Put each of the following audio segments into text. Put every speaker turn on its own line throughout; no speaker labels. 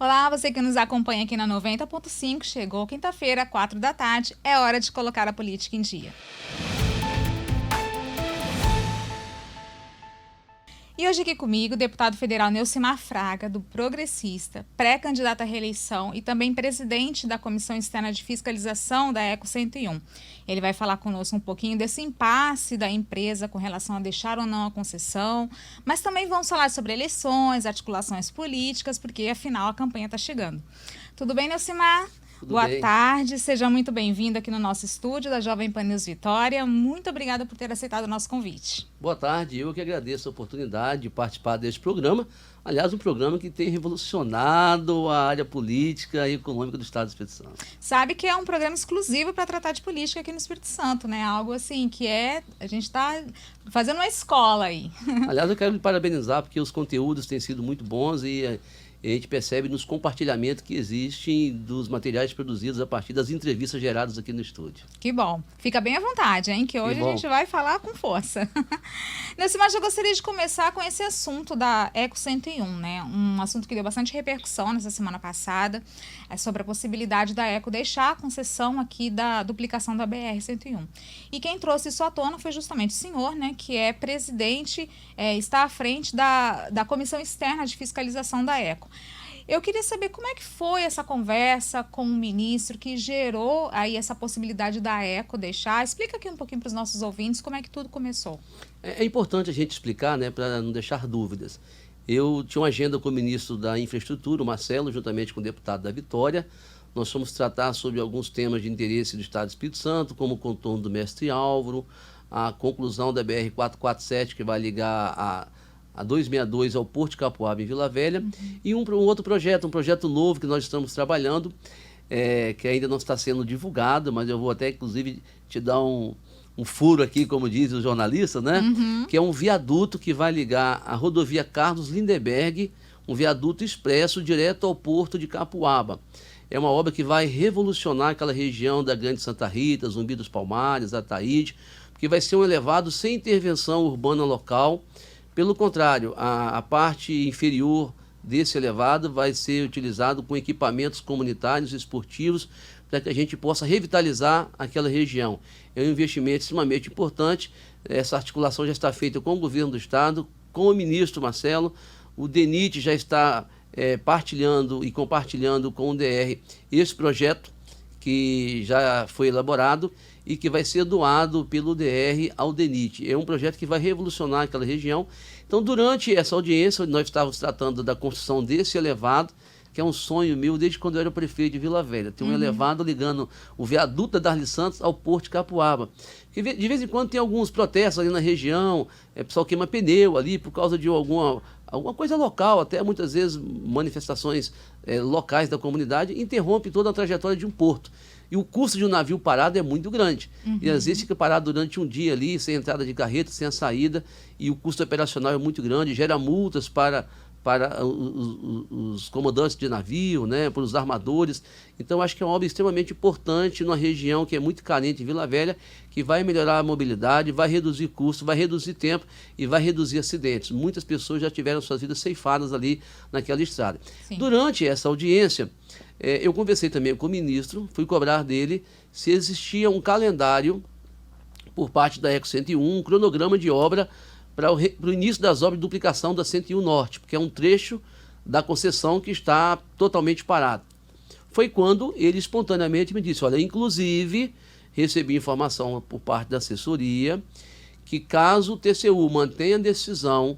Olá, você que nos acompanha aqui na 90.5, chegou quinta-feira, 4 da tarde, é hora de colocar a política em dia. E hoje aqui comigo, o deputado federal Neucimar Fraga, do Progressista, pré-candidato à reeleição e também presidente da Comissão Externa de Fiscalização da ECO 101. Ele vai falar conosco um pouquinho desse impasse da empresa com relação a deixar ou não a concessão, mas também vamos falar sobre eleições, articulações políticas, porque afinal a campanha está chegando. Tudo bem, Neucimar? Boa tarde, seja muito bem-vindo aqui no nosso estúdio da Jovem Pan News Vitória. Muito obrigada por ter aceitado o nosso convite.
Boa tarde, eu que agradeço a oportunidade de participar deste programa. Aliás, um programa que tem revolucionado a área política e econômica do Estado do Espírito Santo.
Sabe que é um programa exclusivo para tratar de política aqui no Espírito Santo, né? Algo assim que a gente está fazendo uma escola aí.
Aliás, eu quero me parabenizar porque os conteúdos têm sido muito bons e a gente percebe nos compartilhamentos que existem dos materiais produzidos a partir das entrevistas geradas aqui no estúdio.
Que bom. Fica bem à vontade, hein? Que hoje a gente vai falar com força. Neucimar, eu gostaria de começar com esse assunto da ECO 101, né? Um assunto que deu bastante repercussão nessa semana passada, sobre a possibilidade da ECO deixar a concessão aqui da duplicação da BR-101. E quem trouxe isso à tona foi justamente o senhor, né? Que é presidente, está à frente da Comissão Externa de Fiscalização da ECO. Eu queria saber como é que foi essa conversa com o ministro que gerou aí essa possibilidade da ECO deixar. Explica aqui um pouquinho para os nossos ouvintes como é que tudo começou.
É importante a gente explicar, né, para não deixar dúvidas. Eu tinha uma agenda com o ministro da Infraestrutura, o Marcelo, juntamente com o deputado da Vitória. Nós fomos tratar sobre alguns temas de interesse do Estado do Espírito Santo, como o contorno do Mestre Álvaro, a conclusão da BR-447, que vai ligar a 262 ao Porto de Capuaba, em Vila Velha, e um outro projeto, um projeto novo que nós estamos trabalhando, que ainda não está sendo divulgado, mas eu vou até, inclusive, te dar um furo aqui, como diz o jornalista, né? Que é um viaduto que vai ligar a rodovia Carlos Lindenberg, um viaduto expresso direto ao Porto de Capuaba. É uma obra que vai revolucionar aquela região da Grande Santa Rita, Zumbi dos Palmares, Ataíde, porque vai ser um elevado sem intervenção urbana local. Pelo contrário, a parte inferior desse elevado vai ser utilizado com equipamentos comunitários e esportivos para que a gente possa revitalizar aquela região. É um investimento extremamente importante. Essa articulação já está feita com o governo do Estado, com o ministro Marcelo. O DENIT já está partilhando e compartilhando com o DR esse projeto que já foi elaborado e que vai ser doado pelo DR ao DENIT. É um projeto que vai revolucionar aquela região. Então, durante essa audiência, nós estávamos tratando da construção desse elevado, que é um sonho meu desde quando eu era prefeito de Vila Velha. Tem um elevado ligando o viaduto da Darli Santos ao Porto de Capuaba. De vez em quando tem alguns protestos ali na região, o pessoal queima pneu ali por causa de alguma coisa local, até muitas vezes manifestações locais da comunidade, interrompe toda a trajetória de um porto. E o custo de um navio parado é muito grande. E às vezes fica parado durante um dia ali, sem entrada de carreta, sem a saída, e o custo operacional é muito grande, gera multas para os comandantes de navio, né, para os armadores. Então, acho que é uma obra extremamente importante numa região que é muito carente em Vila Velha, que vai melhorar a mobilidade, vai reduzir custo, vai reduzir tempo e vai reduzir acidentes. Muitas pessoas já tiveram suas vidas ceifadas ali naquela estrada. Sim. Durante essa audiência, eu conversei também com o ministro, fui cobrar dele se existia um calendário por parte da ECO 101, um cronograma de obra para o início das obras de duplicação da 101 Norte, porque é um trecho da concessão que está totalmente parado. Foi quando ele espontaneamente me disse, olha, inclusive recebi informação por parte da assessoria que caso o TCU mantenha a decisão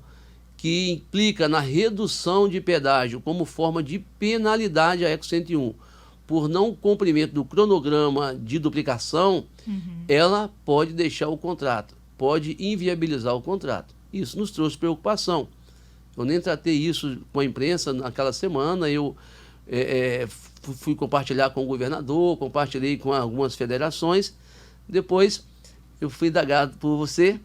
que implica na redução de pedágio como forma de penalidade à ECO 101 por não cumprimento do cronograma de duplicação, ela pode deixar o contrato, pode inviabilizar o contrato. Isso nos trouxe preocupação. Eu nem tratei isso com a imprensa naquela semana, eu fui compartilhar com o governador, compartilhei com algumas federações, depois eu fui indagado por você,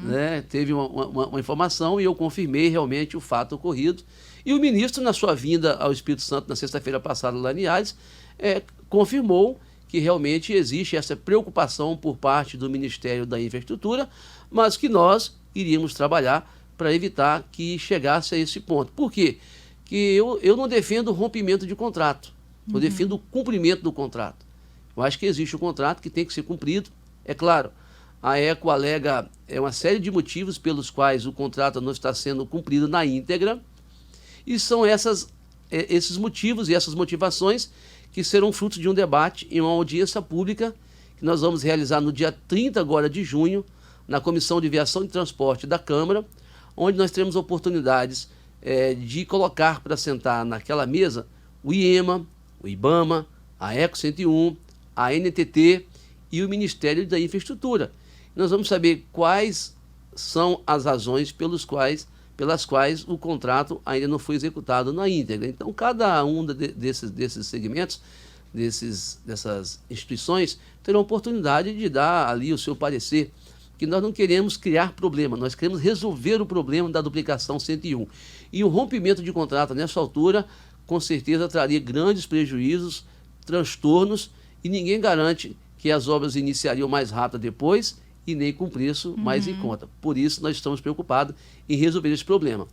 né? Teve uma informação e eu confirmei realmente o fato ocorrido. E o ministro, na sua vinda ao Espírito Santo na sexta-feira passada lá em Ares, confirmou que realmente existe essa preocupação por parte do Ministério da Infraestrutura, mas que nós iríamos trabalhar para evitar que chegasse a esse ponto. Por quê? que eu não defendo o rompimento de contrato, eu defendo o cumprimento do contrato. Eu acho que existe um contrato que tem que ser cumprido. É claro, a ECO alega uma série de motivos pelos quais o contrato não está sendo cumprido na íntegra, e são esses motivos e essas motivações que serão fruto de um debate em uma audiência pública que nós vamos realizar no dia 30 agora de junho, na Comissão de Viação e Transporte da Câmara, onde nós teremos oportunidades de colocar para sentar naquela mesa o IEMA, o IBAMA, a ECO 101, a NTT e o Ministério da Infraestrutura. Nós vamos saber quais são as razões pelas quais o contrato ainda não foi executado na íntegra. Então, cada um desses segmentos, dessas instituições, terá a oportunidade de dar ali o seu parecer, que nós não queremos criar problema, nós queremos resolver o problema da duplicação 101. E o rompimento de contrato nessa altura, com certeza, traria grandes prejuízos, transtornos, e ninguém garante que as obras iniciariam mais rápido depois e nem com preço mais em conta. Por isso, nós estamos preocupados em resolver esse problema.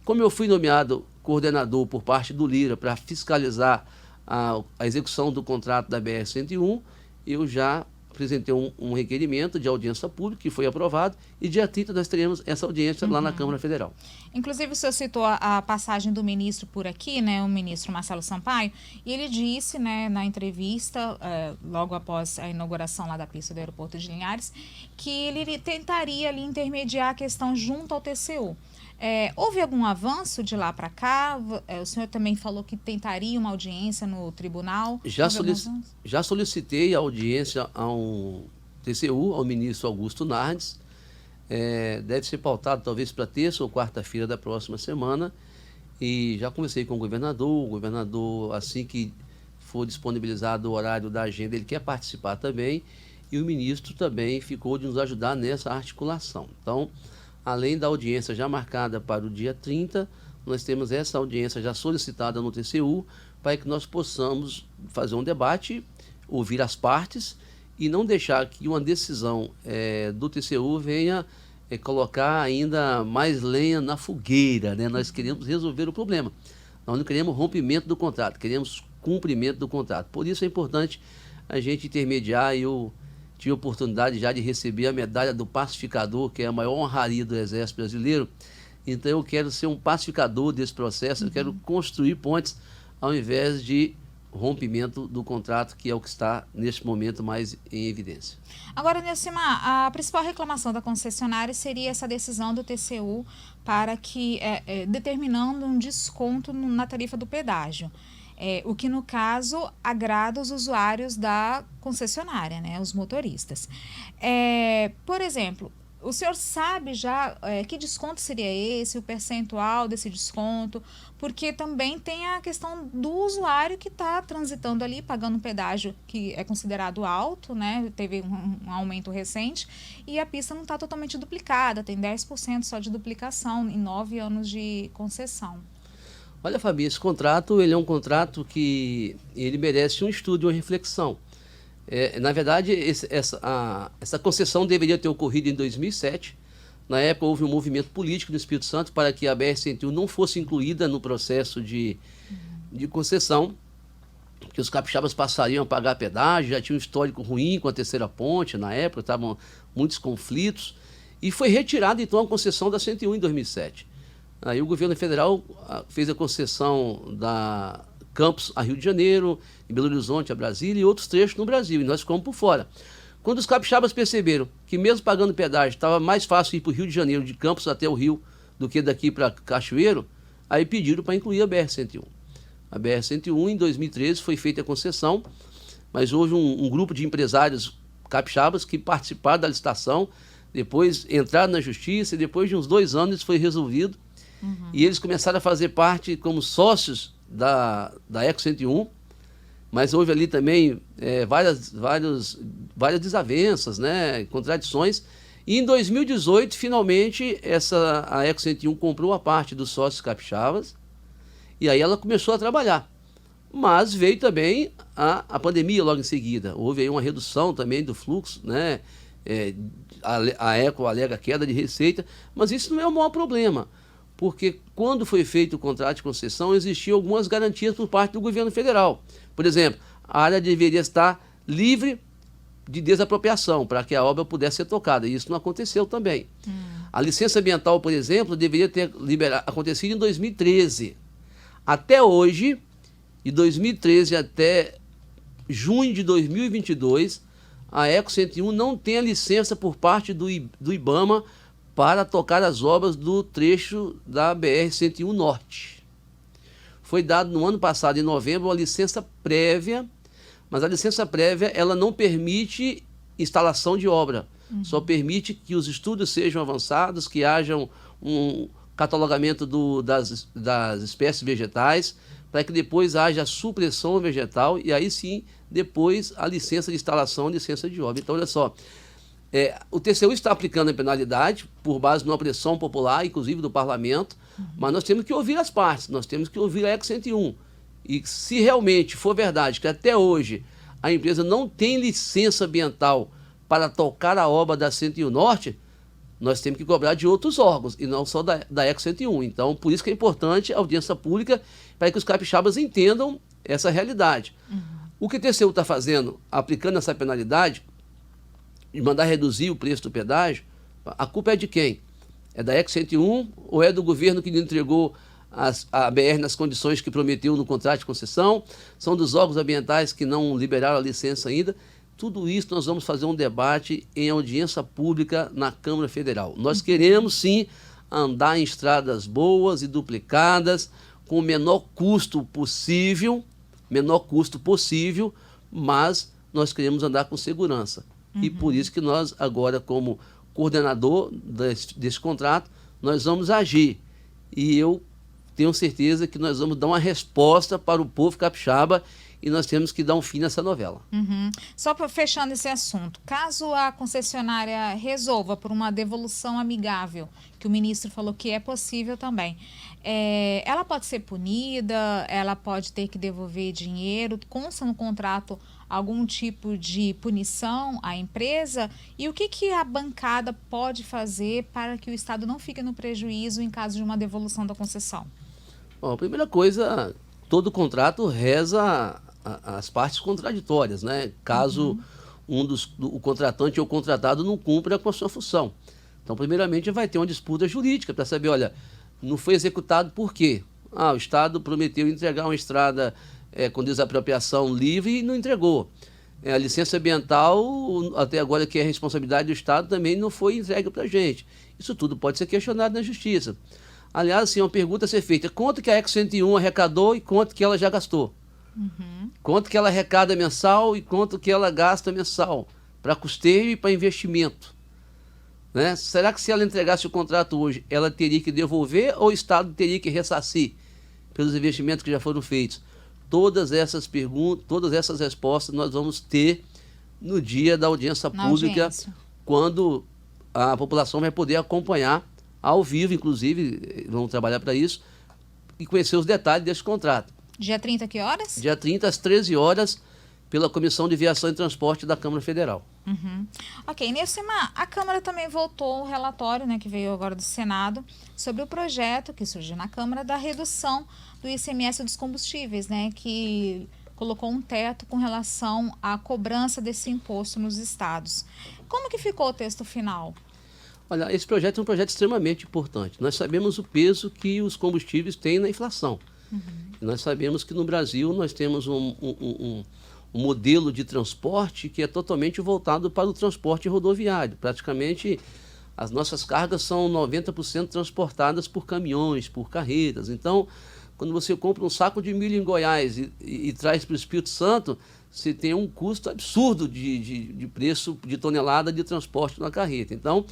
Como eu fui nomeado coordenador por parte do Lira para fiscalizar a execução do contrato da BR-101, eu já apresentei um requerimento de audiência pública que foi aprovado, e dia 30 nós teremos essa audiência lá na Câmara Federal.
Inclusive, o senhor citou a passagem do ministro por aqui, né, o ministro Marcelo Sampaio, e ele disse, né, na entrevista, logo após a inauguração lá da pista do aeroporto de Linhares, que ele tentaria ali intermediar a questão junto ao TCU. Houve algum avanço de lá para cá? O senhor também falou que tentaria uma audiência no tribunal.
Já solicitei a audiência ao TCU, ao ministro Augusto Nardes. Deve ser pautado talvez para terça ou quarta-feira da próxima semana. E já conversei com o governador, assim que for disponibilizado o horário da agenda, ele quer participar também. E o ministro também ficou de nos ajudar nessa articulação. Então, além da audiência já marcada para o dia 30, nós temos essa audiência já solicitada no TCU, para que nós possamos fazer um debate, ouvir as partes e não deixar que uma decisão do TCU venha colocar ainda mais lenha na fogueira, né? Nós queremos resolver o problema. Nós não queremos rompimento do contrato, queremos cumprimento do contrato. Por isso é importante a gente intermediar. Eu tive a oportunidade já de receber a medalha do pacificador, que é a maior honraria do Exército Brasileiro. Então eu quero ser um pacificador desse processo, eu quero construir pontes ao invés de rompimento do contrato, que é o que está neste momento mais em evidência.
Agora, Neucimar, a principal reclamação da concessionária seria essa decisão do TCU para que, determinando um desconto na tarifa do pedágio. O que, no caso, agrada os usuários da concessionária, né, os motoristas. Por exemplo, o senhor sabe já que desconto seria esse, o percentual desse desconto? Porque também tem a questão do usuário que está transitando ali, pagando um pedágio que é considerado alto, né? Teve um aumento recente, e a pista não está totalmente duplicada, tem 10% só de duplicação em 9 anos de concessão.
Olha, Fabi, esse contrato ele é um contrato que ele merece um estudo e uma reflexão. Na verdade, essa concessão deveria ter ocorrido em 2007. Na época, houve um movimento político no Espírito Santo para que a BR-101 não fosse incluída no processo de concessão, que os capixabas passariam a pagar pedágio, já tinha um histórico ruim com a terceira ponte, na época, estavam muitos conflitos, e foi retirada, então, a concessão da 101 em 2007. Aí o governo federal fez a concessão da Campos a Rio de Janeiro, em Belo Horizonte a Brasília e outros trechos no Brasil, e nós ficamos por fora. Quando os capixabas perceberam que mesmo pagando pedágio estava mais fácil ir para o Rio de Janeiro, de Campos até o Rio, do que daqui para Cachoeiro, aí pediram para incluir a BR-101. A BR-101 em 2013 foi feita a concessão, mas houve um grupo de empresários capixabas que participaram da licitação, depois entraram na justiça, e depois de uns 2 anos isso foi resolvido. E eles começaram a fazer parte como sócios da ECO 101, mas houve ali também várias desavenças, né, contradições. E em 2018, finalmente, a ECO 101 comprou a parte dos sócios capixabas, e aí ela começou a trabalhar. Mas veio também a pandemia logo em seguida. Houve aí uma redução também do fluxo, né? A ECO alega queda de receita, mas isso não é o maior problema. porque quando foi feito o contrato de concessão, existiam algumas garantias por parte do governo federal. Por exemplo, a área deveria estar livre de desapropriação para que a obra pudesse ser tocada. E isso não aconteceu também. A licença ambiental, por exemplo, deveria ter acontecido em 2013. Até hoje, de 2013 até junho de 2022, a Eco 101 não tem a licença por parte do IBAMA para tocar as obras do trecho da BR-101 Norte. Foi dado no ano passado, em novembro, uma licença prévia, mas a licença prévia ela não permite instalação de obra, só permite que os estudos sejam avançados, que haja um catalogamento das espécies vegetais, para que depois haja a supressão vegetal e aí sim, depois a licença de instalação, a licença de obra. Então, olha só, o TCU está aplicando a penalidade por base numa pressão popular, inclusive do parlamento, mas nós temos que ouvir as partes, nós temos que ouvir a Eco 101. E se realmente for verdade que até hoje a empresa não tem licença ambiental para tocar a obra da 101 Norte, nós temos que cobrar de outros órgãos, e não só da Eco 101. Então, por isso que é importante a audiência pública, para que os capixabas entendam essa realidade. O que o TCU está fazendo, aplicando essa penalidade, de mandar reduzir o preço do pedágio, a culpa é de quem? É da Eco 101 ou é do governo que não entregou a BR nas condições que prometeu no contrato de concessão? São dos órgãos ambientais que não liberaram a licença ainda? Tudo isso nós vamos fazer um debate em audiência pública na Câmara Federal. Nós queremos, sim, andar em estradas boas e duplicadas, com o menor custo possível, mas nós queremos andar com segurança. E por isso que nós, agora, como coordenador desse contrato, nós vamos agir. E eu tenho certeza que nós vamos dar uma resposta para o povo capixaba e nós temos que dar um fim nessa novela.
Só fechando esse assunto, caso a concessionária resolva por uma devolução amigável, que o ministro falou que é possível também, ela pode ser punida, ela pode ter que devolver dinheiro, consta no contrato algum tipo de punição à empresa? E o que a bancada pode fazer para que o Estado não fique no prejuízo em caso de uma devolução da concessão?
Bom, a primeira coisa, todo contrato reza as partes contraditórias, né? Caso o contratante ou o contratado não cumpra com a sua função. Então, primeiramente, vai ter uma disputa jurídica para saber, olha, não foi executado por quê? O Estado prometeu entregar uma estrada com desapropriação livre e não entregou. A licença ambiental, até agora que é responsabilidade do Estado, também não foi entregue para a gente. Isso tudo pode ser questionado na Justiça. Aliás, assim, uma pergunta a ser feita: quanto que a Eco 101 arrecadou e quanto que ela já gastou? Quanto que ela arrecada mensal e quanto que ela gasta mensal para custeio e para investimento? Né? Será que se ela entregasse o contrato hoje, ela teria que devolver ou o Estado teria que ressarcir pelos investimentos que já foram feitos? Todas essas perguntas, todas essas respostas nós vamos ter no dia da audiência pública, quando a população vai poder acompanhar ao vivo, inclusive, vamos trabalhar para isso, e conhecer os detalhes desse contrato.
Dia 30, que horas?
Dia 30, às 13 horas, pela Comissão de Viação e Transporte da Câmara Federal.
Ok, Nilcimar, a Câmara também votou um relatório, né, que veio agora do Senado, sobre o projeto que surgiu na Câmara da redução do ICMS dos combustíveis, né, que colocou um teto com relação à cobrança desse imposto nos estados. Como que ficou o texto final?
Olha, esse projeto é um projeto extremamente importante. Nós sabemos o peso que os combustíveis têm na inflação. Nós sabemos que no Brasil nós temos um modelo de transporte que é totalmente voltado para o transporte rodoviário. Praticamente as nossas cargas são 90% transportadas por caminhões, por carretas. Então, quando você compra um saco de milho em Goiás e traz para o Espírito Santo, você tem um custo absurdo de preço de tonelada de transporte na carreta. Então,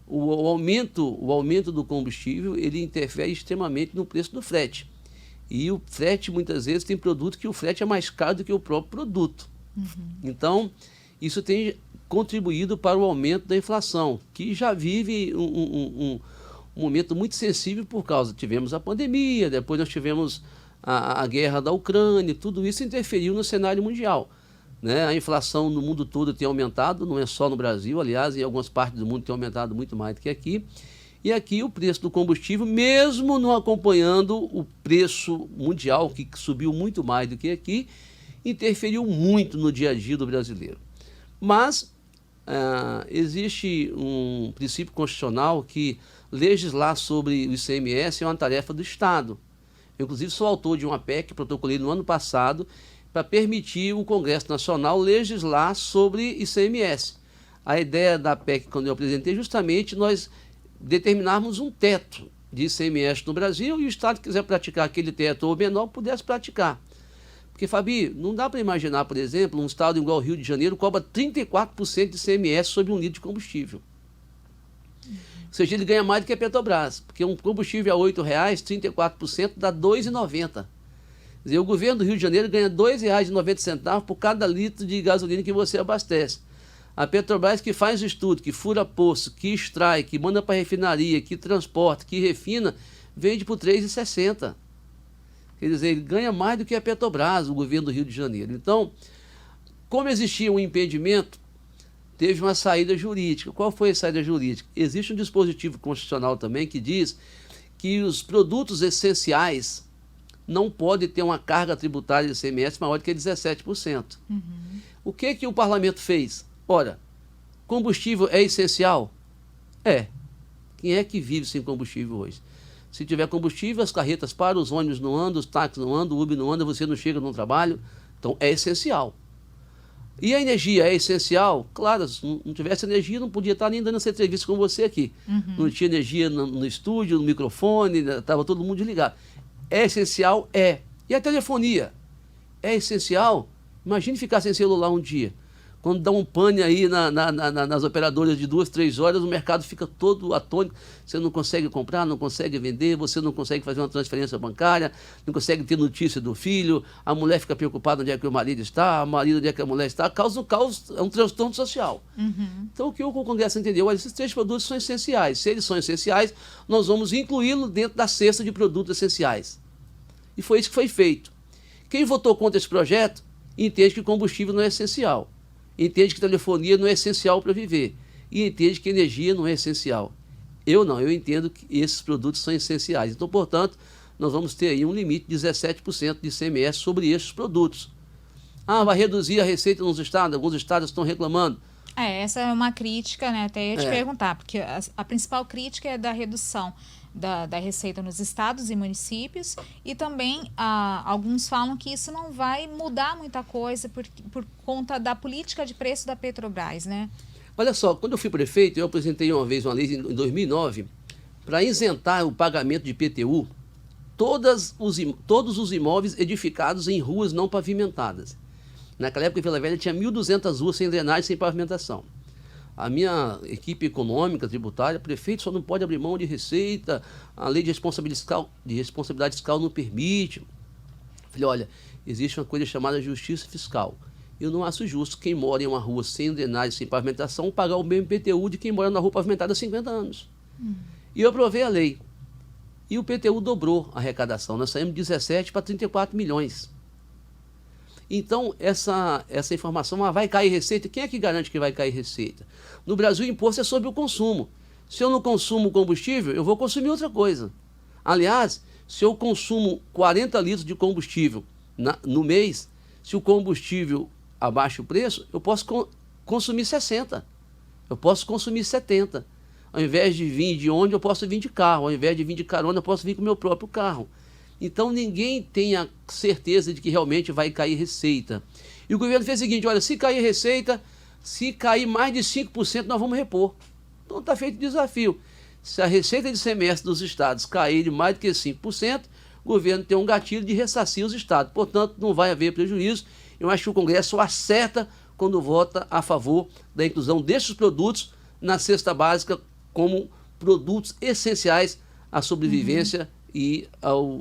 o aumento do combustível, ele interfere extremamente no preço do frete. E o frete, muitas vezes, tem produto que o frete é mais caro do que o próprio produto. Então, isso tem contribuído para o aumento da inflação, que já vive um momento muito sensível por causa, tivemos a pandemia, depois nós tivemos a guerra da Ucrânia, tudo isso interferiu no cenário mundial. Né? A inflação no mundo todo tem aumentado, não é só no Brasil, aliás, em algumas partes do mundo tem aumentado muito mais do que aqui. E aqui o preço do combustível, mesmo não acompanhando o preço mundial, que subiu muito mais do que aqui, interferiu muito no dia a dia do brasileiro. Mas existe um princípio constitucional que legislar sobre o ICMS é uma tarefa do Estado. Eu, inclusive, sou autor de uma PEC que protocolei no ano passado para permitir o Congresso Nacional legislar sobre ICMS. A ideia da PEC, quando eu apresentei, justamente nós determinarmos um teto de ICMS no Brasil e o Estado que quiser praticar aquele teto ou menor pudesse praticar. Porque, Fabi, não dá para imaginar, por exemplo, um estado igual ao Rio de Janeiro cobra 34% de ICMS sobre um litro de combustível. Ou seja, ele ganha mais do que a Petrobras, porque um combustível a R$ 8,00, 34% dá R$ 2,90. Quer dizer, o governo do Rio de Janeiro ganha R$ 2,90 por cada litro de gasolina que você abastece. A Petrobras, que faz o estudo, que fura poço, que extrai, que manda para a refinaria, que transporta, que refina, vende por R$ 3,60. Quer dizer, ele ganha mais do que a Petrobras, o governo do Rio de Janeiro. Então, como existia um impedimento, teve uma saída jurídica. Qual foi a saída jurídica? Existe um dispositivo constitucional também que diz que os produtos essenciais não podem ter uma carga tributária de ICMS maior do que 17%. Uhum. O que o parlamento fez? Ora, combustível é essencial? É. Quem é que vive sem combustível hoje? Se tiver combustível, as carretas param, os ônibus não andam, os táxis não andam, o Uber não anda, você não chega no trabalho. Então, é essencial. E a energia é essencial? Claro, se não tivesse energia, não podia estar nem dando essa entrevista com você aqui. Uhum. Não tinha energia no estúdio, no microfone, estava todo mundo desligado. É essencial? É. E a telefonia? É essencial? Imagine ficar sem celular um dia. Quando dá um pane aí nas operadoras de 2, 3 horas, o mercado fica todo atônito. Você não consegue comprar, não consegue vender, você não consegue fazer uma transferência bancária, não consegue ter notícia do filho, a mulher fica preocupada onde é que o marido está, o marido onde é que a mulher está, causa um caos, é um transtorno social. Uhum. Então o que o Congresso entendeu? Olha, esses 3 produtos são essenciais. Se eles são essenciais, nós vamos incluí-los dentro da cesta de produtos essenciais. E foi isso que foi feito. Quem votou contra esse projeto entende que combustível não é essencial. Entende que telefonia não é essencial para viver. E entende que energia não é essencial. Eu não, eu entendo que esses produtos são essenciais. Então, portanto, nós vamos ter aí um limite de 17% de ICMS sobre esses produtos. Ah, vai reduzir a receita nos estados, alguns estados estão reclamando.
Essa é uma crítica, né? Até ia te perguntar, porque a principal crítica é da redução da receita nos estados e municípios, e também alguns falam que isso não vai mudar muita coisa por conta da política de preço da Petrobras, né?
Olha só, quando eu fui prefeito, eu apresentei uma vez uma lei em 2009 para isentar o pagamento de IPTU todos os imóveis edificados em ruas não pavimentadas. Naquela época, em Vila Velha, tinha 1.200 ruas sem drenagem, sem pavimentação. A minha equipe econômica, tributária, prefeito só não pode abrir mão de receita, a lei de responsabilidade fiscal não permite. Falei, olha, existe uma coisa chamada justiça fiscal. Eu não acho justo quem mora em uma rua sem drenagem, sem pavimentação, pagar o mesmo IPTU de quem mora na rua pavimentada há 50 anos. E eu aprovei a lei. E o IPTU dobrou a arrecadação. Nós saímos de 17 para 34 milhões. Então, essa informação, vai cair receita? Quem é que garante que vai cair receita? No Brasil, o imposto é sobre o consumo. Se eu não consumo combustível, eu vou consumir outra coisa. Aliás, se eu consumo 40 litros de combustível no mês, se o combustível abaixa o preço, eu posso consumir 60. Eu posso consumir 70. Ao invés de vir de ônibus, eu posso vir de carro. Ao invés de vir de carona, eu posso vir com o meu próprio carro. Então, ninguém tem a certeza de que realmente vai cair receita. E o governo fez o seguinte, olha, se cair receita, se cair mais de 5%, nós vamos repor. Então, está feito o desafio. Se a receita de ICMS dos estados cair de mais do que 5%, o governo tem um gatilho de ressarcir os estados. Portanto, não vai haver prejuízo. Eu acho que o Congresso acerta quando vota a favor da inclusão desses produtos na cesta básica como produtos essenciais à sobrevivência e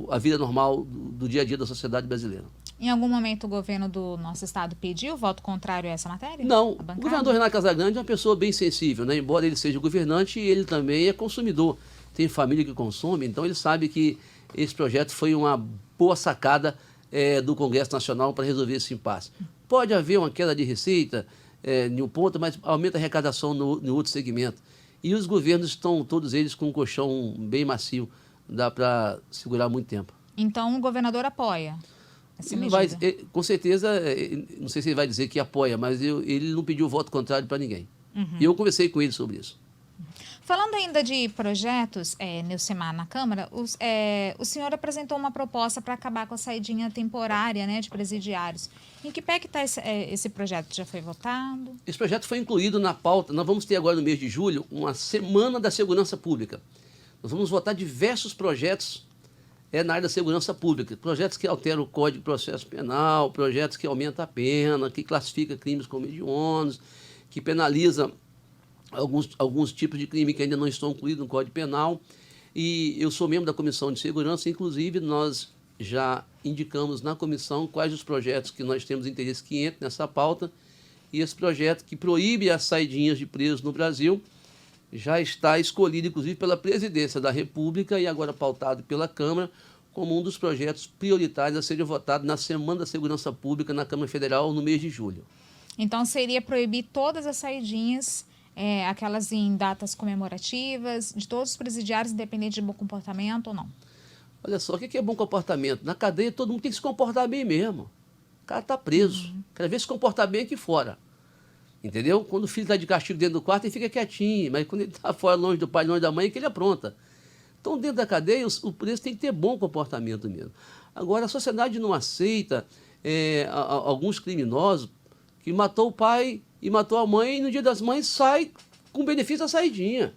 a vida normal do dia a dia da sociedade brasileira.
Em algum momento o governo do nosso estado pediu voto contrário a essa matéria?
Não. O governador Renato Casagrande é uma pessoa bem sensível, né? Embora ele seja governante, ele também é consumidor. Tem família que consome, então ele sabe que esse projeto foi uma boa sacada do Congresso Nacional para resolver esse impasse. Pode haver uma queda de receita em um ponto, mas aumenta a arrecadação no outro segmento. E os governos estão, todos eles, com um colchão bem macio. Dá para segurar muito tempo.
Então, o governador apoia essa medida?
Vai, com certeza, não sei se ele vai dizer que apoia, mas ele não pediu voto contrário para ninguém. E eu conversei com ele sobre isso.
Falando ainda de projetos, Neucimar, na Câmara, o senhor apresentou uma proposta para acabar com a saidinha temporária, né, de presidiários. Em que pé que está esse projeto? Já foi votado?
Esse projeto foi incluído na pauta. Nós vamos ter agora, no mês de julho, uma Semana da Segurança Pública. Nós vamos votar diversos projetos na área da segurança pública. Projetos que alteram o Código de Processo Penal, projetos que aumentam a pena, que classificam crimes como hediondos, que penaliza alguns tipos de crime que ainda não estão incluídos no Código Penal. E eu sou membro da Comissão de Segurança, inclusive nós já indicamos na comissão quais os projetos que nós temos interesse que entrem nessa pauta. E esse projeto que proíbe as saidinhas de presos no Brasil já está escolhido, inclusive, pela Presidência da República e agora pautado pela Câmara como um dos projetos prioritários a serem votados na Semana da Segurança Pública na Câmara Federal no mês de julho.
Então, seria proibir todas as saidinhas, aquelas em datas comemorativas, de todos os presidiários, independente de bom comportamento ou não?
Olha só, o que é bom comportamento? Na cadeia, todo mundo tem que se comportar bem mesmo. O cara está preso. Quer ver se comportar bem aqui fora. Entendeu? Quando o filho está de castigo dentro do quarto, ele fica quietinho, mas quando ele está fora, longe do pai, longe da mãe, é que ele apronta. Então, dentro da cadeia, o preso tem que ter bom comportamento mesmo. Agora, a sociedade não aceita alguns criminosos que matou o pai e matou a mãe, e no dia das mães sai com benefício da saidinha.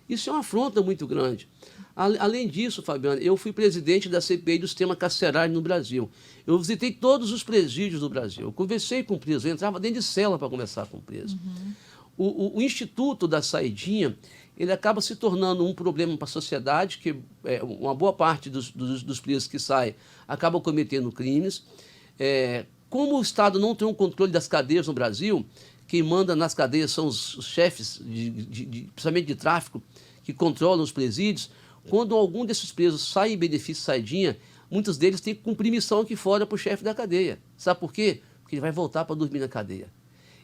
Isso é uma afronta muito grande. Além disso, Fabiana, eu fui presidente da CPI do sistema carcerário no Brasil. Eu visitei todos os presídios do Brasil. Eu conversei com o preso, eu entrava dentro de cela para conversar com o preso. O Instituto da Saidinha, ele acaba se tornando um problema para a sociedade, que uma boa parte dos presos que saem acabam cometendo crimes. Como o Estado não tem um controle das cadeias no Brasil, quem manda nas cadeias são os chefes, principalmente de tráfico, que controlam os presídios. Quando algum desses presos sai em benefício de saidinha, muitos deles têm que cumprir missão aqui fora para o chefe da cadeia. Sabe por quê? Porque ele vai voltar para dormir na cadeia.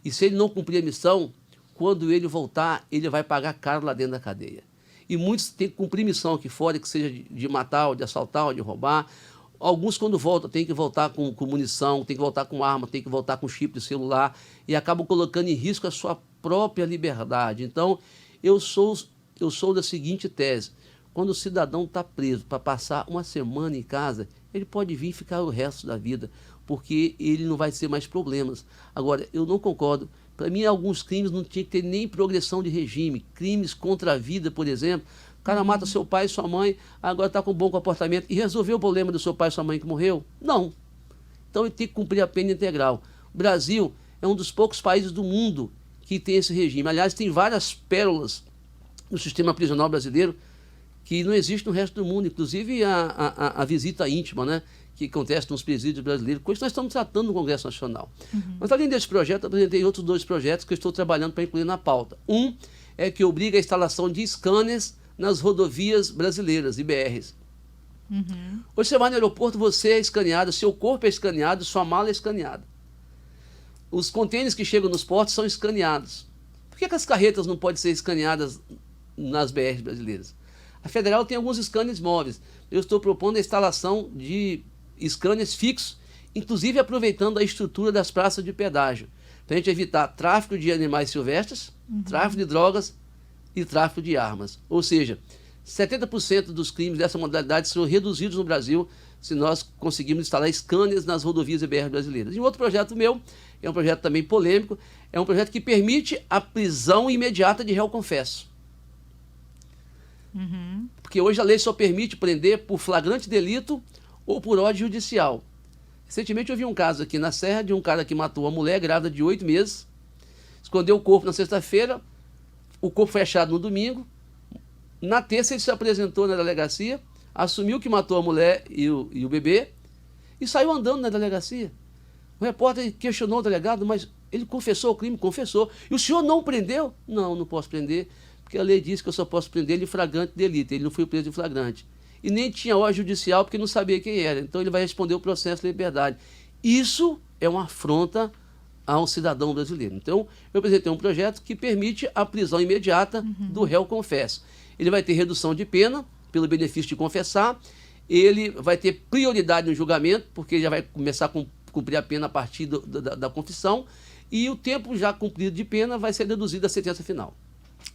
E se ele não cumprir a missão, quando ele voltar, ele vai pagar caro lá dentro da cadeia. E muitos têm que cumprir missão aqui fora, que seja de matar, ou de assaltar, ou de roubar. Alguns, quando voltam, têm que voltar com munição, têm que voltar com arma, têm que voltar com chip de celular, e acabam colocando em risco a sua própria liberdade. Então, eu sou da seguinte tese: quando o cidadão está preso para passar uma semana em casa, ele pode vir e ficar o resto da vida, porque ele não vai ter mais problemas. Agora, eu não concordo. Para mim, alguns crimes não tinha que ter nem progressão de regime. Crimes contra a vida, por exemplo. O cara mata seu pai e sua mãe, agora está com bom comportamento e resolveu o problema do seu pai e sua mãe que morreu? Não. Então ele tem que cumprir a pena integral. O Brasil é um dos poucos países do mundo que tem esse regime. Aliás, tem várias pérolas no sistema prisional brasileiro que não existe no resto do mundo, inclusive a visita íntima, né, que acontece nos presídios brasileiros, coisa que nós estamos tratando no Congresso Nacional. Mas além desse projeto, eu apresentei outros 2 projetos que eu estou trabalhando para incluir na pauta. Um é que obriga a instalação de scanners nas rodovias brasileiras, IBRs. Hoje você vai no aeroporto, você é escaneado, seu corpo é escaneado, sua mala é escaneada. Os contêineres que chegam nos portos são escaneados. Por que as carretas não podem ser escaneadas nas BRs brasileiras? A Federal tem alguns scanners móveis. Eu estou propondo a instalação de scanners fixos, inclusive aproveitando a estrutura das praças de pedágio, para a gente evitar tráfico de animais silvestres, tráfico de drogas e tráfico de armas. Ou seja, 70% dos crimes dessa modalidade serão reduzidos no Brasil se nós conseguirmos instalar scanners nas rodovias e BR brasileiras. E um outro projeto meu, é um projeto também polêmico, é um projeto que permite a prisão imediata de réu confesso. Porque hoje a lei só permite prender por flagrante delito ou por ódio judicial. Recentemente eu vi um caso aqui na Serra de um cara que matou uma mulher grávida de 8 meses, escondeu o corpo na sexta-feira, o corpo foi achado no domingo, na terça ele se apresentou na delegacia, assumiu que matou a mulher e o bebê e saiu andando na delegacia. O repórter questionou o delegado, mas ele confessou o crime? Confessou. E o senhor não prendeu? Não, não posso prender, porque a lei diz que eu só posso prender ele em flagrante delito, ele não foi preso em flagrante. E nem tinha ordem judicial porque não sabia quem era, então ele vai responder o processo de liberdade. Isso é uma afronta ao cidadão brasileiro. Então, eu apresentei um projeto que permite a prisão imediata do réu confesso. Ele vai ter redução de pena pelo benefício de confessar, ele vai ter prioridade no julgamento, porque já vai começar a cumprir a pena a partir da confissão, e o tempo já cumprido de pena vai ser deduzido à sentença final.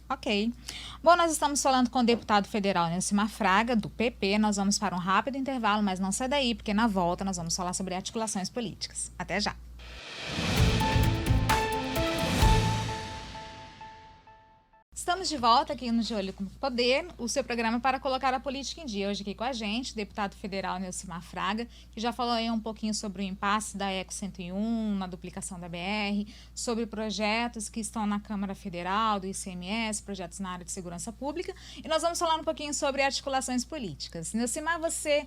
Ok. Bom, nós estamos falando com o deputado federal Neucimar Fraga, do PP. Nós vamos para um rápido intervalo, mas não sai daí, porque na volta nós vamos falar sobre articulações políticas. Até já. Estamos de volta aqui no De Olho com o Poder, o seu programa para colocar a política em dia. Hoje aqui com a gente, o deputado federal Neucimar Fraga, que já falou aí um pouquinho sobre o impasse da Eco 101, na duplicação da BR, sobre projetos que estão na Câmara Federal, do ICMS, projetos na área de segurança pública. E nós vamos falar um pouquinho sobre articulações políticas. Neucimar, você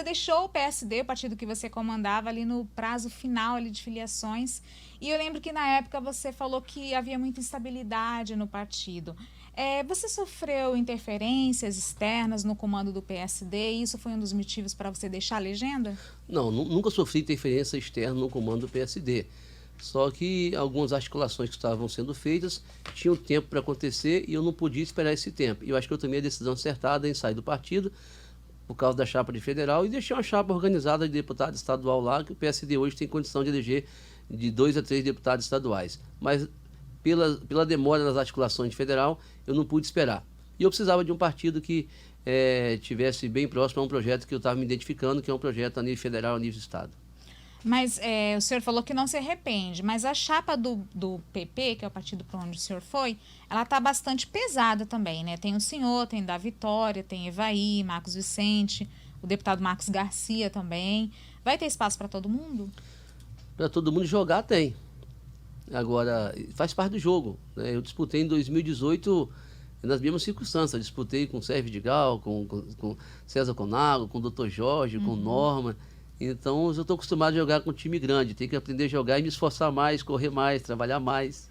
deixou o PSD, o partido que você comandava, ali no prazo final ali de filiações. E eu lembro que na época você falou que havia muita instabilidade no partido. Você sofreu interferências externas no comando do PSD e isso foi um dos motivos para você deixar a legenda?
Não, nunca sofri interferência externa no comando do PSD. Só que algumas articulações que estavam sendo feitas tinham tempo para acontecer e eu não podia esperar esse tempo. E eu acho que eu tomei a decisão acertada em sair do partido por causa da chapa de federal e deixei uma chapa organizada de deputado estadual lá, que o PSD hoje tem condição de eleger de 2 a 3 deputados estaduais. Mas pela demora nas articulações de federal, eu não pude esperar. E eu precisava de um partido que tivesse bem próximo a um projeto que eu estava me identificando, que é um projeto a nível federal, a nível de estado.
Mas o senhor falou que não se arrepende, mas a chapa do PP, que é o partido para onde o senhor foi, ela está bastante pesada também, né? Tem o senhor, tem da Vitória, tem Evaí, Marcos Vicente, o deputado Marcos Garcia também. Vai ter espaço para todo mundo?
Para todo mundo jogar, tem. Agora, faz parte do jogo, né? Eu disputei em 2018 nas mesmas circunstâncias. Disputei com Sérgio Vidigal, com César Conago, com o Dr. Jorge, com Norma. Então, eu estou acostumado a jogar com um time grande. Tenho que aprender a jogar e me esforçar mais, correr mais, trabalhar mais.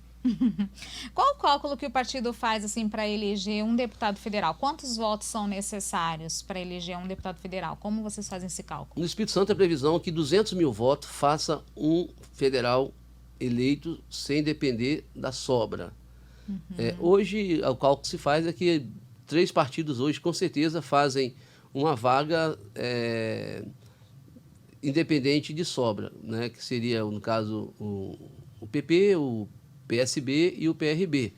Qual o cálculo que o partido faz assim, para eleger um deputado federal? Quantos votos são necessários para eleger um deputado federal? Como vocês fazem esse cálculo?
No Espírito Santo, a previsão é que 200 mil votos faça um federal eleito sem depender da sobra. Hoje, o cálculo que se faz é que 3 partidos hoje, com certeza, fazem uma vaga independente de sobra, né? Que seria, no caso, o PP, o PSB e o PRB.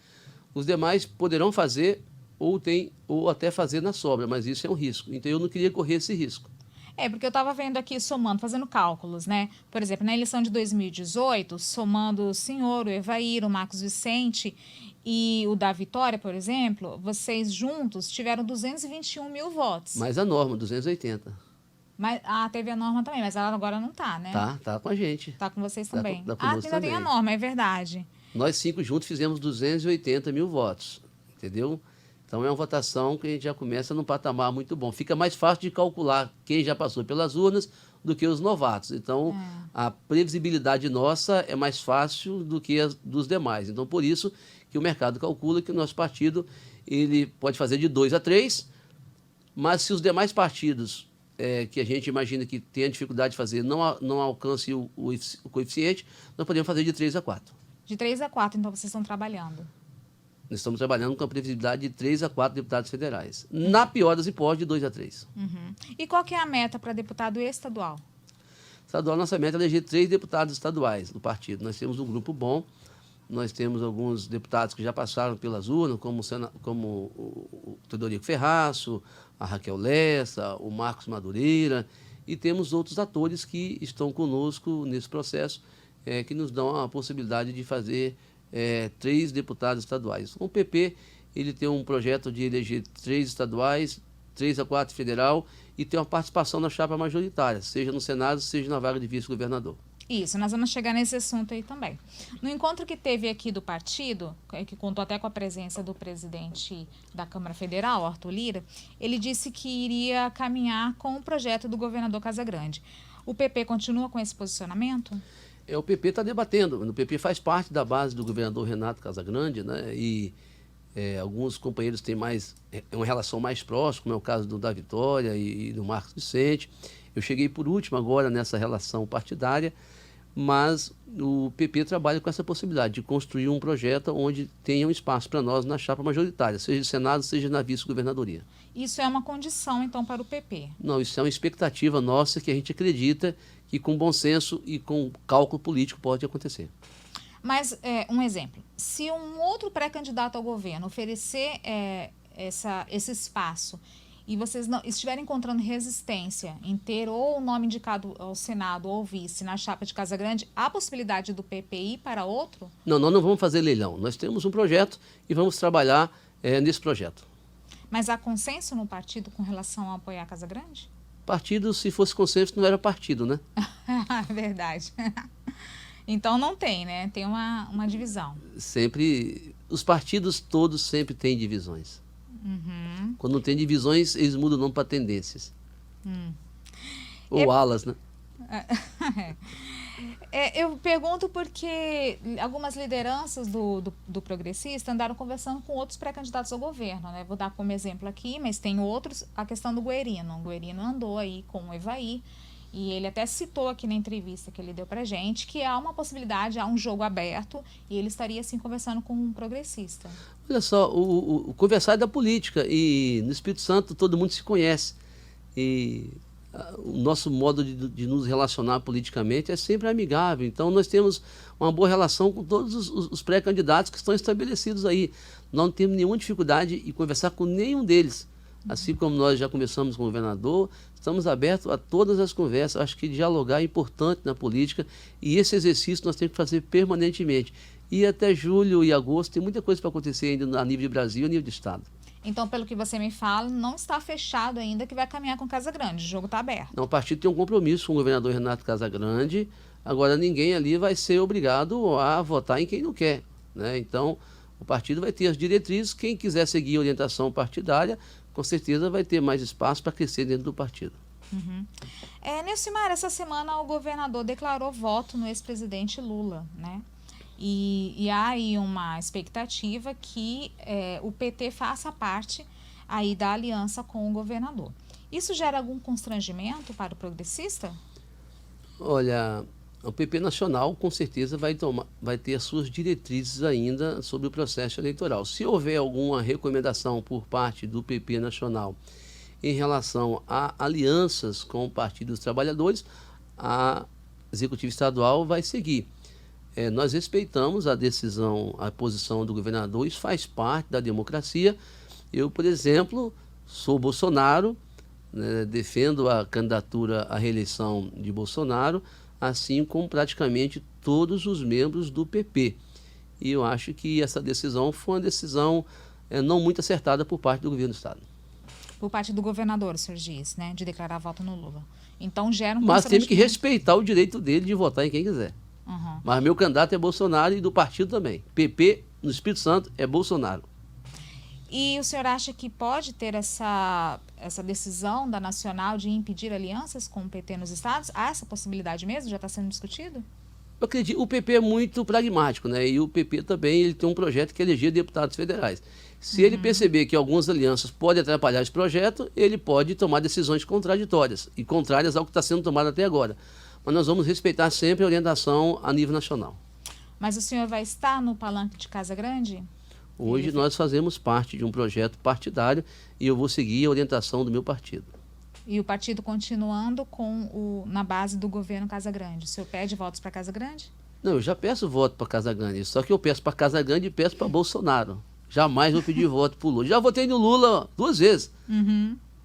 Os demais poderão fazer ou até fazer na sobra, mas isso é um risco. Então, eu não queria correr esse risco.
Porque eu estava vendo aqui, somando, fazendo cálculos, né? Por exemplo, na eleição de 2018, somando o senhor, o Evair, o Marcos Vicente e o da Vitória, por exemplo, vocês juntos tiveram 221 mil votos.
Mais a Norma, 280.
Mas, teve a Norma também, mas ela agora não está, né?
Tá com a gente.
Tá com vocês também.
Tá conosco
ainda
também.
Tem a Norma, é verdade.
Nós 5 juntos fizemos 280 mil votos, entendeu? Então é uma votação que a gente já começa num patamar muito bom. Fica mais fácil de calcular quem já passou pelas urnas do que os novatos. Então a previsibilidade nossa é mais fácil do que a dos demais. Então por isso que o mercado calcula que o nosso partido ele pode fazer de 2 a 3, mas se os demais partidos que a gente imagina que tenha dificuldade de fazer não alcance o coeficiente, nós podemos fazer de 3 a 4.
De 3 a 4, então vocês estão trabalhando.
Nós estamos trabalhando com a previsibilidade de 3 a 4 deputados federais. Na pior das hipóteses, de 2 a 3.
E qual que é a meta para deputado estadual?
Estadual, nossa meta é eleger 3 deputados estaduais do partido. Nós temos um grupo bom, nós temos alguns deputados que já passaram pelas urnas, como o Teodorico Ferraço, a Raquel Lessa, o Marcos Madureira, e temos outros atores que estão conosco nesse processo, que nos dão a possibilidade de fazer 3 deputados estaduais. O PP ele tem um projeto de eleger 3 estaduais, 3 a 4 federal e ter uma participação na chapa majoritária, seja no Senado, seja na vaga de vice-governador.
Isso, nós vamos chegar nesse assunto aí também. No encontro que teve aqui do partido, que contou até com a presença do presidente da Câmara Federal, Arthur Lira, ele disse que iria caminhar com o projeto do governador Casagrande. O PP continua com esse posicionamento?
O PP está debatendo. O PP faz parte da base do governador Renato Casagrande, né? E alguns companheiros têm uma relação mais próxima, como é o caso do da Vitória e do Marcos Vicente. Eu cheguei por último agora nessa relação partidária, mas o PP trabalha com essa possibilidade de construir um projeto onde tenha um espaço para nós na chapa majoritária, seja de Senado, seja na vice-governadoria.
Isso é uma condição, então, para o PP?
Não, isso é uma expectativa nossa que a gente acredita que com bom senso e com cálculo político pode acontecer.
Mas, um exemplo, se um outro pré-candidato ao governo oferecer esse espaço e vocês não estiverem encontrando resistência em ter ou o nome indicado ao Senado ou vice na chapa de Casagrande, há possibilidade do PP ir para outro?
Não, nós não vamos fazer leilão. Nós temos um projeto e vamos trabalhar nesse projeto.
Mas há consenso no partido com relação a apoiar Casagrande?
Partido, se fosse consenso, não era partido, né?
Verdade. Então não tem, né? Tem uma divisão.
Sempre, os partidos todos sempre têm divisões.
Uhum.
Quando não tem divisões, eles mudam o nome para tendências. Ou alas, né?
Eu pergunto porque algumas lideranças do progressista andaram conversando com outros pré-candidatos ao governo, né? Vou dar como exemplo aqui, mas tem outros, a questão do Guerino. O Guerino andou aí com o Evaí, e ele até citou aqui na entrevista que ele deu pra gente que há uma possibilidade, há um jogo aberto, e ele estaria assim conversando com um progressista.
Olha só, o conversar é da política, e no Espírito Santo todo mundo se conhece. E o nosso modo de nos relacionar politicamente é sempre amigável. Então nós temos uma boa relação com todos os pré-candidatos que estão estabelecidos aí. Nós não temos nenhuma dificuldade em conversar com nenhum deles. Assim como nós já conversamos com o governador, estamos abertos a todas as conversas. Acho que dialogar é importante na política e esse exercício nós temos que fazer permanentemente. E até julho e agosto tem muita coisa para acontecer ainda a nível de Brasil e a nível de Estado.
Então, pelo que você me fala, não está fechado ainda que vai caminhar com Casagrande, o jogo está aberto.
Não, o partido tem um compromisso com o governador Renato Casagrande, agora ninguém ali vai ser obrigado a votar em quem não quer, né? Então, o partido vai ter as diretrizes, quem quiser seguir a orientação partidária, com certeza vai ter mais espaço para crescer dentro do partido.
Uhum. Nilcimar, essa semana o governador declarou voto no ex-presidente Lula, né? E há aí uma expectativa que o PT faça parte aí da aliança com o governador. Isso gera algum constrangimento para o progressista?
Olha, o PP Nacional com certeza vai ter as suas diretrizes ainda sobre o processo eleitoral. Se houver alguma recomendação por parte do PP Nacional em relação a alianças com o Partido dos Trabalhadores, a Executiva Estadual vai seguir. Nós respeitamos a decisão, a posição do governador, isso faz parte da democracia. Eu, por exemplo, sou Bolsonaro, né, defendo a candidatura à reeleição de Bolsonaro, assim como praticamente todos os membros do PP. E eu acho que essa decisão foi uma decisão não muito acertada por parte do governo do Estado.
Por parte do governador, o senhor diz, né, de declarar voto no Lula. Então gera um
Mas temos que respeitar o direito dele de votar em quem quiser.
Uhum.
Mas meu candidato é Bolsonaro e do partido também. PP no Espírito Santo é Bolsonaro.
E o senhor acha que pode ter essa decisão da Nacional de impedir alianças com o PT nos estados? Há essa possibilidade mesmo? Já está sendo discutido?
Eu acredito, o PP é muito pragmático, né? E o PP também ele tem um projeto que é eleger deputados federais. Se ele perceber que algumas alianças podem atrapalhar esse projeto, ele pode tomar decisões contraditórias e contrárias ao que está sendo tomado até agora. Mas nós vamos respeitar sempre a orientação a nível nacional.
Mas o senhor vai estar no palanque de Casagrande?
Hoje nós fazemos parte de um projeto partidário e eu vou seguir a orientação do meu partido.
E o partido continuando na base do governo Casagrande. O senhor pede votos para Casagrande?
Não, eu já peço voto para Casagrande, só que eu peço para Casagrande e peço para Bolsonaro. Jamais vou pedir voto para o Lula. Já votei no Lula 2 vezes,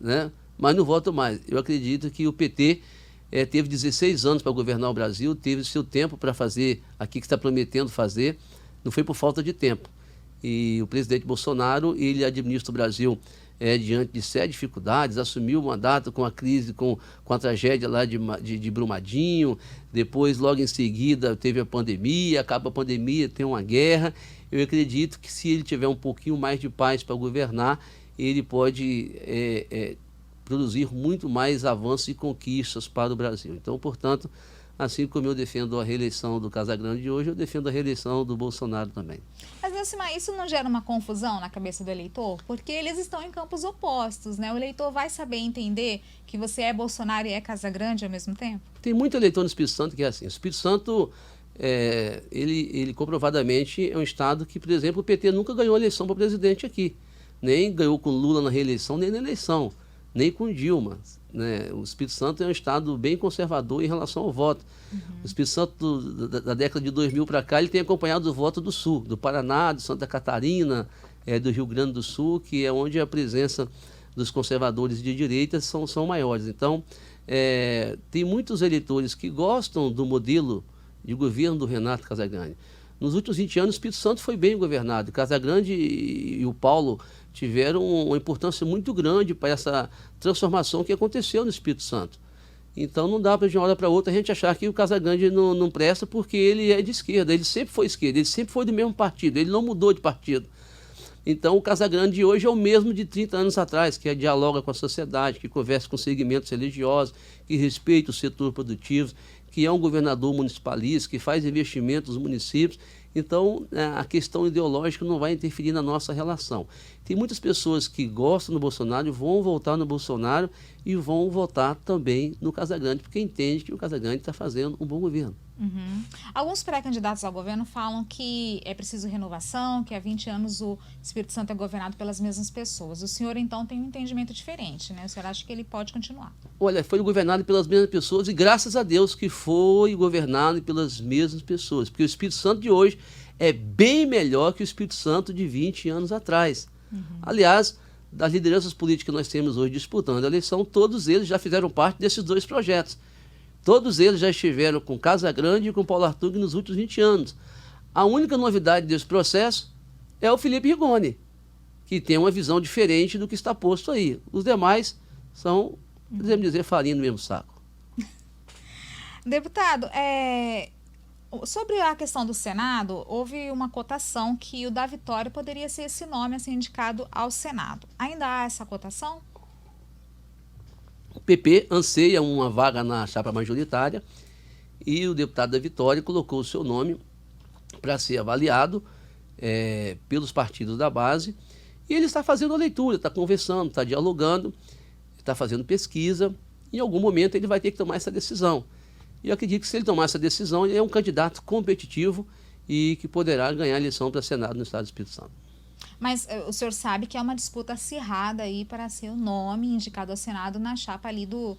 né? Mas não voto mais. Eu acredito que o PT teve 16 anos para governar o Brasil, teve seu tempo para fazer aquilo que está prometendo fazer, não foi por falta de tempo. E o presidente Bolsonaro, ele administra o Brasil diante de sérias dificuldades, assumiu o mandato com a crise, com a tragédia lá de Brumadinho, depois, logo em seguida, teve a pandemia, acaba a pandemia, tem uma guerra. Eu acredito que se ele tiver um pouquinho mais de paz para governar, ele pode produzir muito mais avanços e conquistas para o Brasil. Então, portanto, assim como eu defendo a reeleição do Casagrande hoje, eu defendo a reeleição do Bolsonaro também.
Mas, Neucimar, isso não gera uma confusão na cabeça do eleitor? Porque eles estão em campos opostos, né? O eleitor vai saber entender que você é Bolsonaro e é Casagrande ao mesmo tempo?
Tem muito eleitor no Espírito Santo que é assim. O Espírito Santo, ele comprovadamente é um estado que, por exemplo, o PT nunca ganhou eleição para presidente aqui. Nem ganhou com Lula na reeleição, nem na eleição, nem com Dilma. Né? O Espírito Santo é um estado bem conservador em relação ao voto. O Espírito Santo, da década de 2000 para cá, ele tem acompanhado o voto do Sul, do Paraná, de Santa Catarina, do Rio Grande do Sul, que é onde a presença dos conservadores de direita são maiores. Então, tem muitos eleitores que gostam do modelo de governo do Renato Casagrande. Nos últimos 20 anos, o Espírito Santo foi bem governado. Casagrande e o Paulo tiveram uma importância muito grande para essa transformação que aconteceu no Espírito Santo. Então não dá para de uma hora para outra a gente achar que o Casagrande não presta porque ele é de esquerda. Ele sempre foi esquerda, ele sempre foi do mesmo partido, ele não mudou de partido. Então o Casagrande de hoje é o mesmo de 30 anos atrás, que dialoga com a sociedade, que conversa com segmentos religiosos, que respeita o setor produtivo, que é um governador municipalista, que faz investimentos nos municípios. Então, a questão ideológica não vai interferir na nossa relação. Tem muitas pessoas que gostam do Bolsonaro e vão votar no Bolsonaro e vão votar também no Casagrande, porque entende que o Casagrande está fazendo um bom governo.
Uhum. Alguns pré-candidatos ao governo falam que é preciso renovação, que há 20 anos o Espírito Santo é governado pelas mesmas pessoas. O senhor, então, tem um entendimento diferente, né? O senhor acha que ele pode continuar?
Olha, foi governado pelas mesmas pessoas e graças a Deus que foi governado pelas mesmas pessoas, porque o Espírito Santo de hoje é bem melhor que o Espírito Santo de 20 anos atrás. Aliás, das lideranças políticas que nós temos hoje disputando a eleição, todos eles já fizeram parte desses dois projetos. Todos eles já estiveram com Casagrande e com Paulo Artung nos últimos 20 anos. A única novidade desse processo é o Felipe Rigoni, que tem uma visão diferente do que está posto aí. Os demais são, podemos dizer, farinha no mesmo saco.
Deputado, sobre a questão do Senado, houve uma cotação que o da Vitória poderia ser esse nome a ser indicado ao Senado. Ainda há essa cotação?
O PP anseia uma vaga na chapa majoritária e o deputado da Vitória colocou o seu nome para ser avaliado pelos partidos da base. E ele está fazendo a leitura, está conversando, está dialogando, está fazendo pesquisa. Em algum momento ele vai ter que tomar essa decisão. E eu acredito que se ele tomar essa decisão, ele é um candidato competitivo e que poderá ganhar a eleição para Senado no estado do Espírito Santo.
Mas o senhor sabe que é uma disputa acirrada aí para ser o nome indicado ao Senado na chapa ali do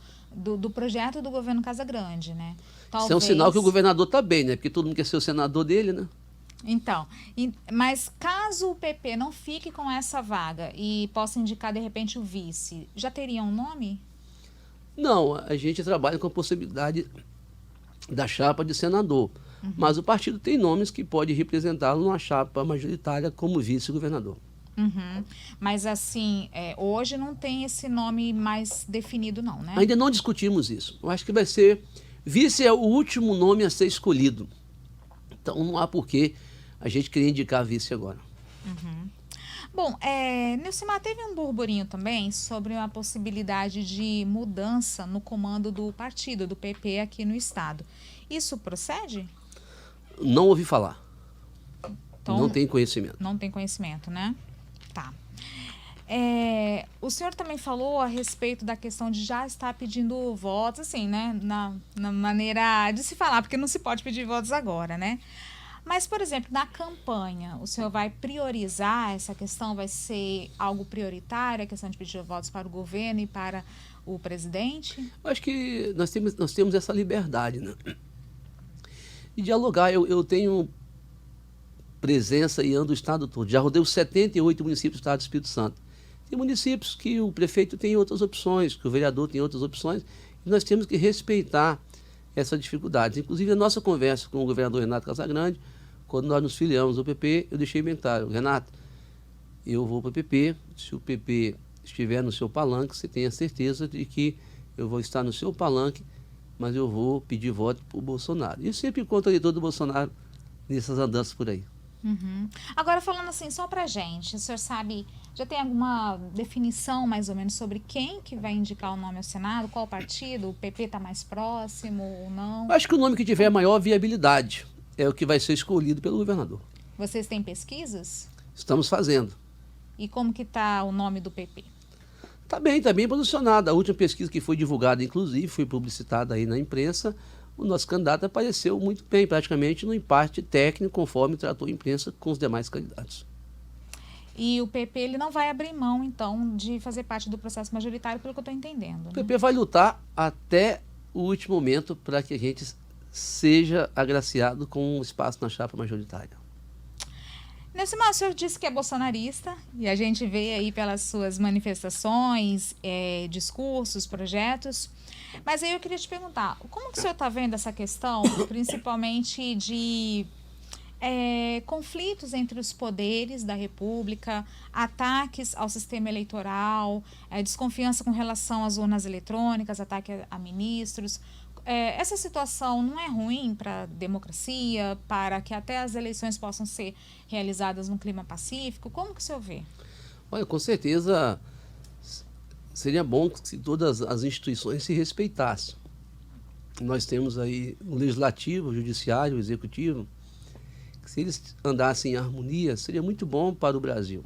projeto do governo Casagrande, né?
Talvez... Isso é um sinal que o governador está bem, né? Porque todo mundo quer ser o senador dele, né?
Então, mas caso o PP não fique com essa vaga e possa indicar de repente o vice, já teria um nome?
Não, a gente trabalha com a possibilidade da chapa de senador. Mas o partido tem nomes que pode representá-lo numa chapa majoritária como vice-governador.
Mas assim, hoje não tem esse nome mais definido não, né?
Ainda não discutimos isso. Eu acho que vai ser... Vice é o último nome a ser escolhido. Então não há porquê a gente querer indicar vice agora.
Bom, Neucimar, teve um burburinho também sobre a possibilidade de mudança no comando do partido, do PP aqui no estado. Isso procede?
Não ouvi falar.
Então,
não tem conhecimento.
Não tem conhecimento, né? Tá. O senhor também falou a respeito da questão de já estar pedindo votos, assim, né? Na maneira de se falar, porque não se pode pedir votos agora, né? Mas, por exemplo, na campanha, o senhor vai priorizar essa questão? Vai ser algo prioritário, a questão de pedir votos para o governo e para o presidente?
Eu acho que nós temos essa liberdade, né? E dialogar. Eu tenho presença e ando o estado todo. Já rodei os 78 municípios do estado do Espírito Santo. Tem municípios que o prefeito tem outras opções, que o vereador tem outras opções, e nós temos que respeitar essas dificuldades. Inclusive, a nossa conversa com o governador Renato Casagrande, quando nós nos filiamos ao PP, eu deixei bem claro: Renato, eu vou para o PP, se o PP estiver no seu palanque, você tenha certeza de que eu vou estar no seu palanque, mas eu vou pedir voto para o Bolsonaro. E sempre contra o eleitor do Bolsonaro nessas andanças por aí.
Uhum. Agora, falando assim, só pra gente, o senhor sabe, já tem alguma definição mais ou menos sobre quem que vai indicar o nome ao Senado? Qual partido? O PP está mais próximo ou não?
Acho que o nome que tiver maior viabilidade é o que vai ser escolhido pelo governador.
Vocês têm pesquisas?
Estamos fazendo.
E como que está o nome do PP?
Está bem posicionado. A última pesquisa que foi divulgada, inclusive, foi publicitada aí na imprensa, o nosso candidato apareceu muito bem, praticamente no empate técnico, conforme tratou a imprensa com os demais candidatos.
E o PP ele não vai abrir mão, então, de fazer parte do processo majoritário, pelo que eu estou entendendo. Né?
O PP vai lutar até o último momento para que a gente seja agraciado com um espaço na chapa majoritária.
Neucimar, o senhor disse que é bolsonarista, e a gente vê aí pelas suas manifestações, discursos, projetos. Mas aí eu queria te perguntar, como que o senhor está vendo essa questão, principalmente de conflitos entre os poderes da República, ataques ao sistema eleitoral, desconfiança com relação às urnas eletrônicas, ataque a ministros? Essa situação não é ruim para a democracia, para que até as eleições possam ser realizadas num clima pacífico? Como que o senhor vê?
Olha, com certeza seria bom se todas as instituições se respeitassem. Nós temos aí o Legislativo, o Judiciário, o Executivo, que se eles andassem em harmonia, seria muito bom para o Brasil.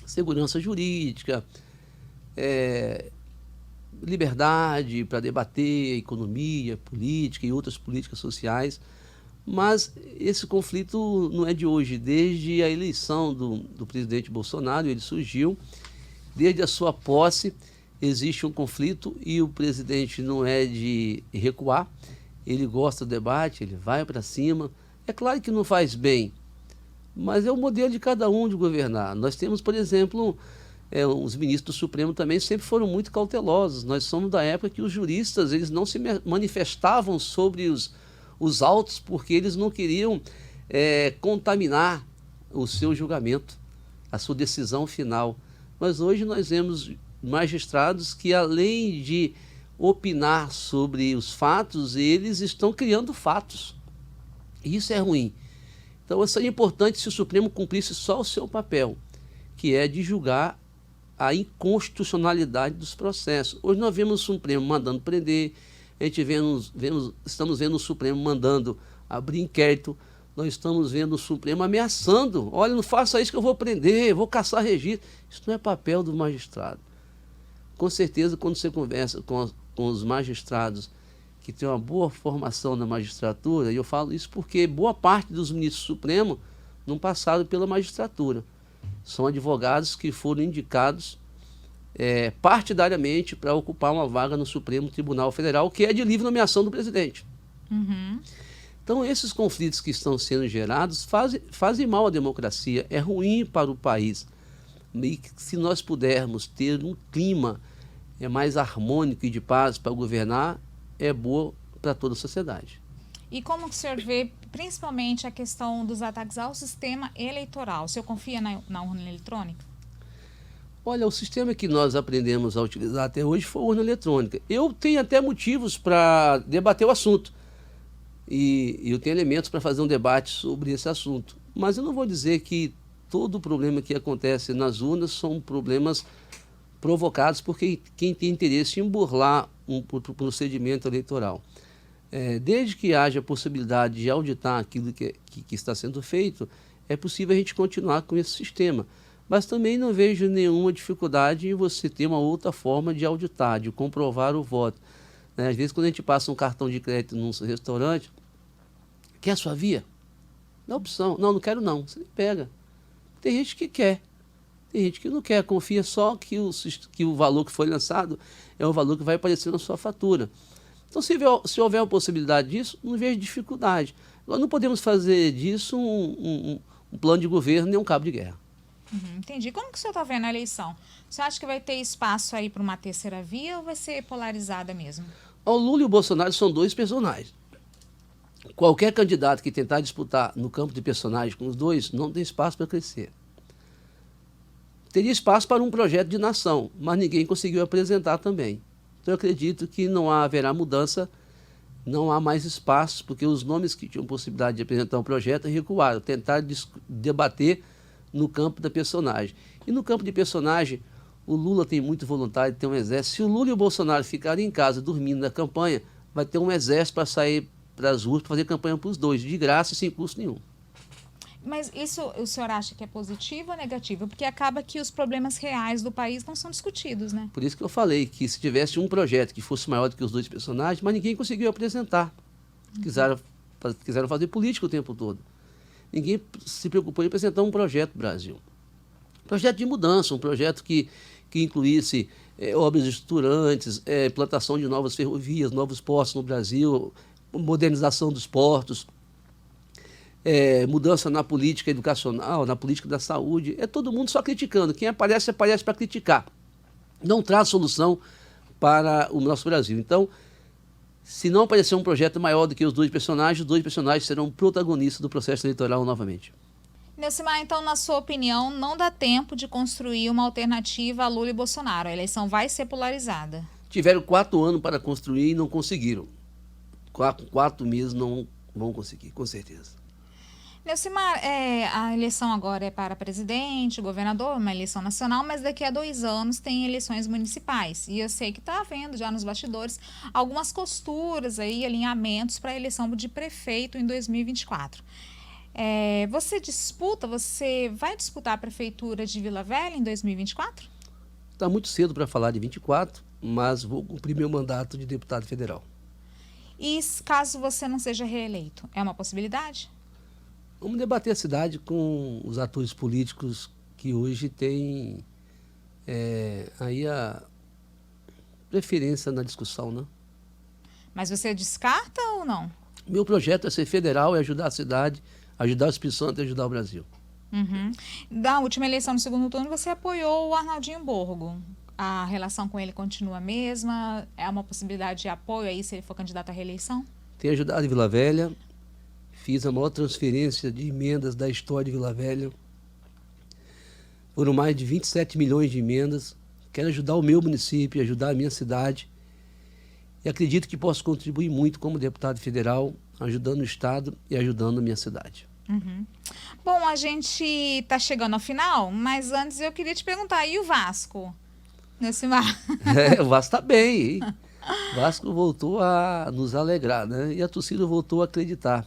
Segurança jurídica, liberdade para debater economia, política e outras políticas sociais, mas esse conflito não é de hoje. Desde a eleição do presidente Bolsonaro, ele surgiu, desde a sua posse existe um conflito e o presidente não é de recuar, ele gosta do debate, ele vai para cima. É claro que não faz bem, mas é o modelo de cada um de governar. Nós temos, por exemplo, os ministros do Supremo também sempre foram muito cautelosos. Nós somos da época que os juristas eles não se manifestavam sobre os autos porque eles não queriam contaminar o seu julgamento, a sua decisão final. Mas hoje nós vemos magistrados que, além de opinar sobre os fatos, eles estão criando fatos. E isso é ruim. Então, seria importante se o Supremo cumprisse só o seu papel, que é de julgar a inconstitucionalidade dos processos. Hoje nós vemos o Supremo mandando prender, a gente estamos vendo o Supremo mandando abrir inquérito, nós estamos vendo o Supremo ameaçando. Olha, não faça isso que eu vou prender, vou caçar registro. Isso não é papel do magistrado. Com certeza, quando você conversa com os magistrados que têm uma boa formação na magistratura, e eu falo isso porque boa parte dos ministros do Supremo não passaram pela magistratura. São advogados que foram indicados partidariamente para ocupar uma vaga no Supremo Tribunal Federal, que é de livre nomeação do presidente.
Uhum.
Então, esses conflitos que estão sendo gerados fazem mal à democracia, é ruim para o país. E se nós pudermos ter um clima mais harmônico e de paz para governar, é boa para toda a sociedade.
E como que o senhor vê, principalmente, a questão dos ataques ao sistema eleitoral? O senhor confia na urna eletrônica?
Olha, o sistema que nós aprendemos a utilizar até hoje foi a urna eletrônica. Eu tenho até motivos para debater o assunto. E eu tenho elementos para fazer um debate sobre esse assunto. Mas eu não vou dizer que todo o problema que acontece nas urnas são problemas provocados por quem tem interesse em burlar um procedimento eleitoral. Desde que haja a possibilidade de auditar aquilo que está sendo feito, é possível a gente continuar com esse sistema. Mas também não vejo nenhuma dificuldade em você ter uma outra forma de auditar, de comprovar o voto. Às vezes, quando a gente passa um cartão de crédito num restaurante, quer a sua via? Dá opção. Não, não quero não. Você pega. Tem gente que quer. Tem gente que não quer. Confia só que o valor que foi lançado é o valor que vai aparecer na sua fatura. Então, se houver a possibilidade disso, não vejo dificuldade. Nós não podemos fazer disso um plano de governo nem um cabo de guerra.
Entendi. Como que o senhor está vendo a eleição? Você acha que vai ter espaço aí para uma terceira via ou vai ser polarizada mesmo?
O Lula e o Bolsonaro são dois personagens. Qualquer candidato que tentar disputar no campo de personagens com os dois não tem espaço para crescer. Teria espaço para um projeto de nação, mas ninguém conseguiu apresentar também. Então eu acredito que não haverá mudança não há mais espaço, porque os nomes que tinham possibilidade de apresentar um projeto recuaram, tentaram debater no campo da personagem. E no campo de personagem, o Lula tem muito vontade de ter um exército. Se o Lula e o Bolsonaro ficarem em casa dormindo na campanha, vai ter um exército para sair para as ruas para fazer campanha para os dois, de graça e sem custo nenhum.
Mas isso o senhor acha que é positivo ou negativo? Porque acaba que os problemas reais do país não são discutidos, né?
Por isso que eu falei que se tivesse um projeto que fosse maior do que os dois personagens, mas ninguém conseguiu apresentar. Quiseram fazer política o tempo todo. Ninguém se preocupou em apresentar um projeto do Brasil. Um projeto de mudança, um projeto que incluísse obras estruturantes, plantação de novas ferrovias, novos portos no Brasil, modernização dos portos, mudança na política educacional, na política da saúde. É todo mundo só criticando. Quem aparece para criticar. Não traz solução para o nosso Brasil. Então, se não aparecer um projeto maior do que os dois personagens serão protagonistas do processo eleitoral novamente.
Neucimar, então, na sua opinião, não dá tempo de construir uma alternativa a Lula e Bolsonaro. A eleição vai ser polarizada.
Tiveram 4 anos para construir e não conseguiram. 4 meses não vão conseguir, com certeza.
Neucimar, a eleição agora é para presidente, governador, uma eleição nacional, mas daqui a 2 anos tem eleições municipais. E eu sei que está havendo já nos bastidores algumas costuras aí, alinhamentos para a eleição de prefeito em 2024. Você vai disputar a prefeitura de Vila Velha em 2024?
Está muito cedo para falar de 24, mas vou cumprir meu mandato de deputado federal.
E caso você não seja reeleito, é uma possibilidade?
Vamos debater a cidade com os atores políticos que hoje têm aí a preferência na discussão, né?
Mas você descarta ou não?
Meu projeto é ser federal e ajudar a cidade, ajudar o Espírito Santo e ajudar o Brasil.
Uhum. Da última eleição no segundo turno, você apoiou o Arnaldinho Borgo. A relação com ele continua a mesma? É uma possibilidade de apoio aí se ele for candidato à reeleição?
Tenho ajudado Vila Velha. Fiz a maior transferência de emendas da história de Vila Velha. Foram mais de 27 milhões de emendas. Quero ajudar o meu município, ajudar a minha cidade. E acredito que posso contribuir muito como deputado federal, ajudando o Estado e ajudando a minha cidade.
Uhum. Bom, a gente está chegando ao final, mas antes eu queria te perguntar, e o Vasco? Neucimar?
O Vasco está bem, hein? O Vasco voltou a nos alegrar, né? E a torcida voltou a acreditar.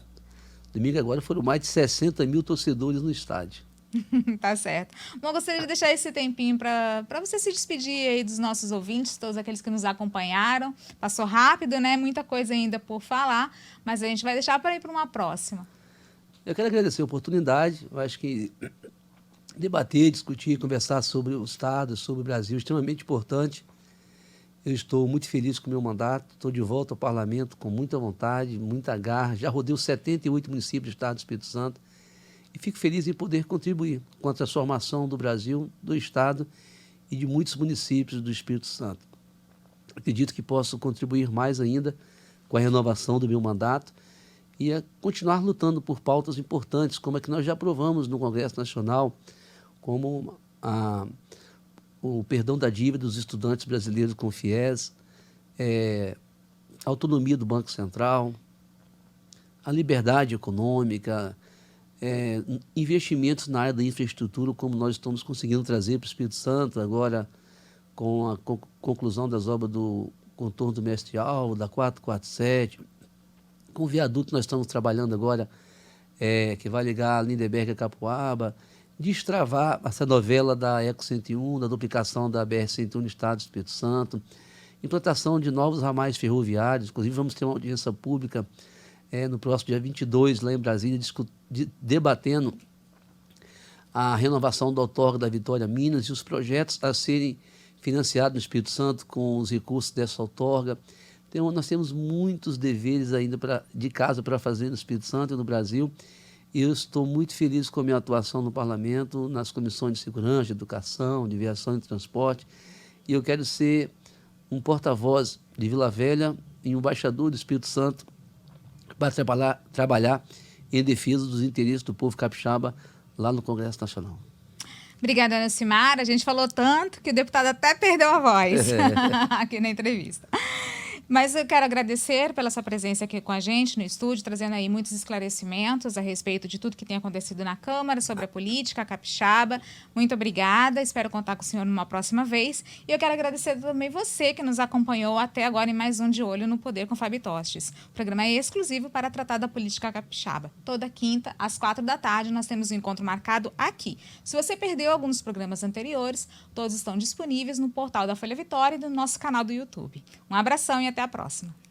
Domingo agora foram mais de 60 mil torcedores no estádio.
Tá certo. Bom, gostaria de deixar esse tempinho para você se despedir aí dos nossos ouvintes, todos aqueles que nos acompanharam. Passou rápido, né? Muita coisa ainda por falar, mas a gente vai deixar para ir para uma próxima.
Eu quero agradecer a oportunidade. Eu acho que debater, discutir, conversar sobre o Estado, sobre o Brasil é extremamente importante. Eu estou muito feliz com o meu mandato, estou de volta ao parlamento com muita vontade, muita garra. Já rodei os 78 municípios do Estado do Espírito Santo e fico feliz em poder contribuir com a transformação do Brasil, do Estado e de muitos municípios do Espírito Santo. Acredito que posso contribuir mais ainda com a renovação do meu mandato e a continuar lutando por pautas importantes, como a que nós já aprovamos no Congresso Nacional, como o perdão da dívida dos estudantes brasileiros com o FIES, a autonomia do Banco Central, a liberdade econômica, investimentos na área da infraestrutura, como nós estamos conseguindo trazer para o Espírito Santo, agora com a conclusão das obras do contorno do Mestre Alvo, da 447, com o viaduto que nós estamos trabalhando agora, que vai ligar Lindenberg a Capoaba, destravar essa novela da Eco 101, da duplicação da BR-101 no estado do Espírito Santo, implantação de novos ramais ferroviários. Inclusive vamos ter uma audiência pública no próximo dia 22, lá em Brasília, debatendo a renovação da outorga da Vitória Minas e os projetos a serem financiados no Espírito Santo com os recursos dessa outorga. Então, nós temos muitos deveres ainda de casa para fazer no Espírito Santo e no Brasil. Eu estou muito feliz com a minha atuação no parlamento, nas comissões de segurança, de educação, de viação e transporte. E eu quero ser um porta-voz de Vila Velha e um embaixador do Espírito Santo para trabalhar em defesa dos interesses do povo capixaba lá no Congresso Nacional.
Obrigada, Neucimar. A gente falou tanto que o deputado até perdeu a voz aqui na entrevista. Mas eu quero agradecer pela sua presença aqui com a gente no estúdio, trazendo aí muitos esclarecimentos a respeito de tudo que tem acontecido na Câmara, sobre a política capixaba. Muito obrigada, espero contar com o senhor numa próxima vez. E eu quero agradecer também você que nos acompanhou até agora em mais um De Olho no Poder com Fábio Tostes. O programa é exclusivo para tratar da política capixaba. Toda quinta, às 4 da tarde, nós temos um encontro marcado aqui. Se você perdeu alguns programas anteriores, todos estão disponíveis no portal da Folha Vitória e no nosso canal do YouTube. Um abração e até a próxima.